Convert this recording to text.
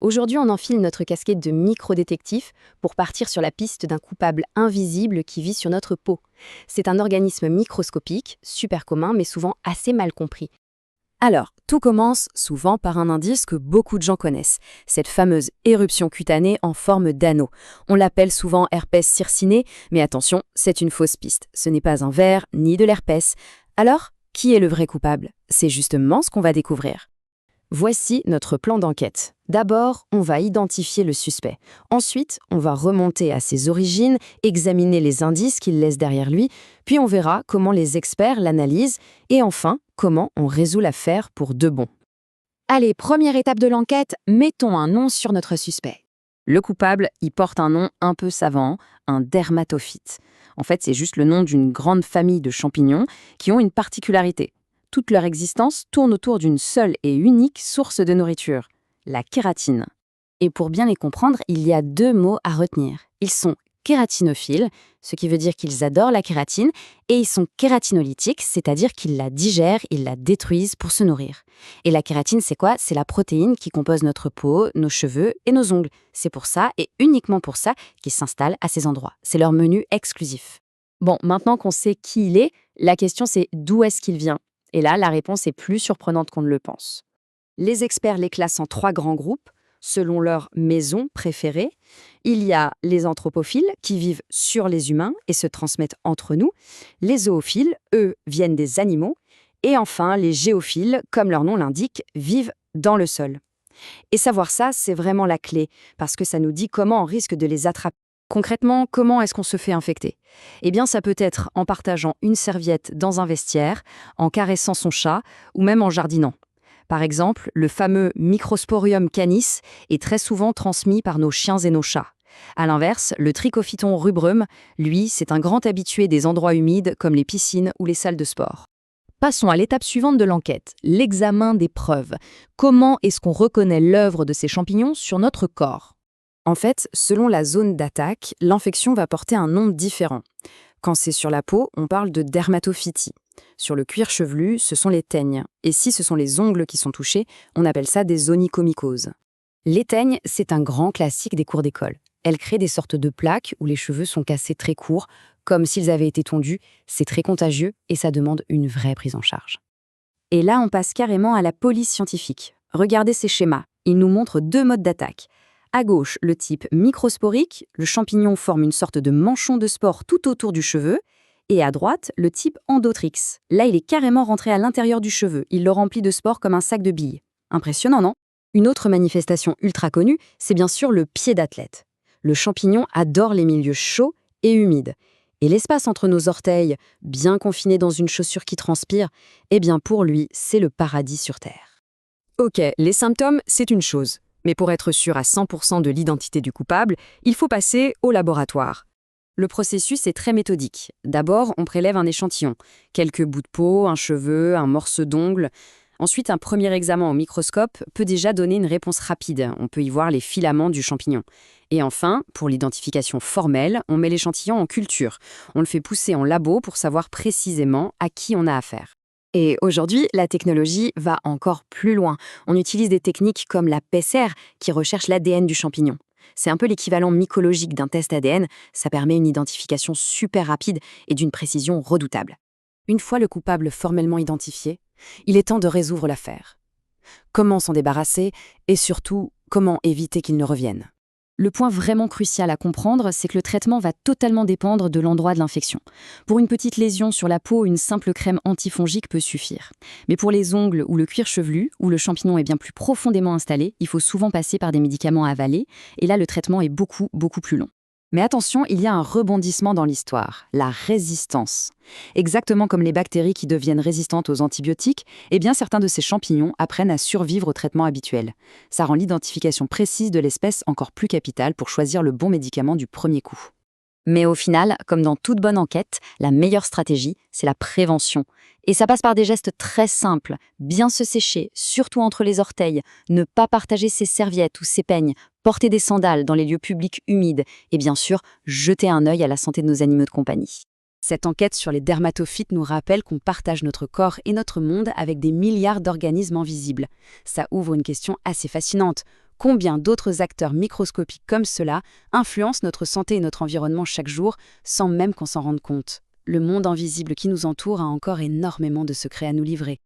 Aujourd'hui, on enfile notre casquette de microdétective pour partir sur la piste d'un coupable invisible qui vit sur notre peau. C'est un organisme microscopique, super commun, mais souvent assez mal compris. Alors, tout commence souvent par un indice que beaucoup de gens connaissent, cette fameuse éruption cutanée en forme d'anneau. On l'appelle souvent herpès circiné, mais attention, c'est une fausse piste. Ce n'est pas un ver ni de l'herpès. Alors, qui est le vrai coupable? C'est justement ce qu'on va découvrir. Voici notre plan d'enquête. D'abord, on va identifier le suspect. Ensuite, on va remonter à ses origines, examiner les indices qu'il laisse derrière lui, puis on verra comment les experts l'analysent, et enfin, comment on résout l'affaire pour de bon. Allez, première étape de l'enquête, mettons un nom sur notre suspect. Le coupable, il porte un nom un peu savant, un dermatophyte. En fait, c'est juste le nom d'une grande famille de champignons qui ont une particularité. Toute leur existence tourne autour d'une seule et unique source de nourriture, la kératine. Et pour bien les comprendre, il y a deux mots à retenir. Ils sont kératinophiles, ce qui veut dire qu'ils adorent la kératine, et ils sont kératinolytiques, c'est-à-dire qu'ils la digèrent, ils la détruisent pour se nourrir. Et la kératine, c'est quoi? C'est la protéine qui compose notre peau, nos cheveux et nos ongles. C'est pour ça, et uniquement pour ça, qu'ils s'installent à ces endroits. C'est leur menu exclusif. Bon, maintenant qu'on sait qui il est, la question c'est d'où est-ce qu'il vient? Et là, la réponse est plus surprenante qu'on ne le pense. Les experts les classent en 3 grands groupes, selon leur maison préférée. Il y a les anthropophiles, qui vivent sur les humains et se transmettent entre nous. Les zoophiles, eux, viennent des animaux. Et enfin, les géophiles, comme leur nom l'indique, vivent dans le sol. Et savoir ça, c'est vraiment la clé, parce que ça nous dit comment on risque de les attraper. Concrètement, comment est-ce qu'on se fait infecter? Eh bien, ça peut être en partageant une serviette dans un vestiaire, en caressant son chat ou même en jardinant. Par exemple, le fameux Microsporium canis est très souvent transmis par nos chiens et nos chats. À l'inverse, le Trichophyton rubrum, lui, c'est un grand habitué des endroits humides comme les piscines ou les salles de sport. Passons à l'étape suivante de l'enquête, l'examen des preuves. Comment est-ce qu'on reconnaît l'œuvre de ces champignons sur notre corps? En fait, selon la zone d'attaque, l'infection va porter un nom différent. Quand c'est sur la peau, on parle de dermatophytie. Sur le cuir chevelu, ce sont les teignes. Et si ce sont les ongles qui sont touchés, on appelle ça des onychomycoses. Les teignes, c'est un grand classique des cours d'école. Elles créent des sortes de plaques où les cheveux sont cassés très courts, comme s'ils avaient été tondus. C'est très contagieux et ça demande une vraie prise en charge. Et là, on passe carrément à la police scientifique. Regardez ces schémas. Ils nous montrent 2 modes d'attaque. À gauche, le type microsporique, le champignon forme une sorte de manchon de spore tout autour du cheveu. Et à droite, le type endotrix. Là, il est carrément rentré à l'intérieur du cheveu. Il le remplit de spores comme un sac de billes. Impressionnant, non? Une autre manifestation ultra connue, c'est bien sûr le pied d'athlète. Le champignon adore les milieux chauds et humides. Et l'espace entre nos orteils, bien confiné dans une chaussure qui transpire, eh bien pour lui, c'est le paradis sur Terre. Ok, les symptômes, c'est une chose. Mais pour être sûr à 100% de l'identité du coupable, il faut passer au laboratoire. Le processus est très méthodique. D'abord, on prélève un échantillon. Quelques bouts de peau, un cheveu, un morceau d'ongle. Ensuite, un premier examen au microscope peut déjà donner une réponse rapide. On peut y voir les filaments du champignon. Et enfin, pour l'identification formelle, on met l'échantillon en culture. On le fait pousser en labo pour savoir précisément à qui on a affaire. Et aujourd'hui, la technologie va encore plus loin. On utilise des techniques comme la PCR qui recherche l'ADN du champignon. C'est un peu l'équivalent mycologique d'un test ADN, ça permet une identification super rapide et d'une précision redoutable. Une fois le coupable formellement identifié, il est temps de résoudre l'affaire. Comment s'en débarrasser et surtout, comment éviter qu'il ne revienne? Le point vraiment crucial à comprendre, c'est que le traitement va totalement dépendre de l'endroit de l'infection. Pour une petite lésion sur la peau, une simple crème antifongique peut suffire. Mais pour les ongles ou le cuir chevelu, où le champignon est bien plus profondément installé, il faut souvent passer par des médicaments à avaler, et là le traitement est beaucoup plus long. Mais attention, il y a un rebondissement dans l'histoire, la résistance. Exactement comme les bactéries qui deviennent résistantes aux antibiotiques, eh bien certains de ces champignons apprennent à survivre au traitement habituel. Ça rend l'identification précise de l'espèce encore plus capitale pour choisir le bon médicament du premier coup. Mais au final, comme dans toute bonne enquête, la meilleure stratégie, c'est la prévention. Et ça passe par des gestes très simples. Bien se sécher, surtout entre les orteils, ne pas partager ses serviettes ou ses peignes, porter des sandales dans les lieux publics humides et bien sûr, jeter un œil à la santé de nos animaux de compagnie. Cette enquête sur les dermatophytes nous rappelle qu'on partage notre corps et notre monde avec des milliards d'organismes invisibles. Ça ouvre une question assez fascinante. Combien d'autres acteurs microscopiques comme cela influencent notre santé et notre environnement chaque jour sans même qu'on s'en rende compte? Le monde invisible qui nous entoure a encore énormément de secrets à nous livrer.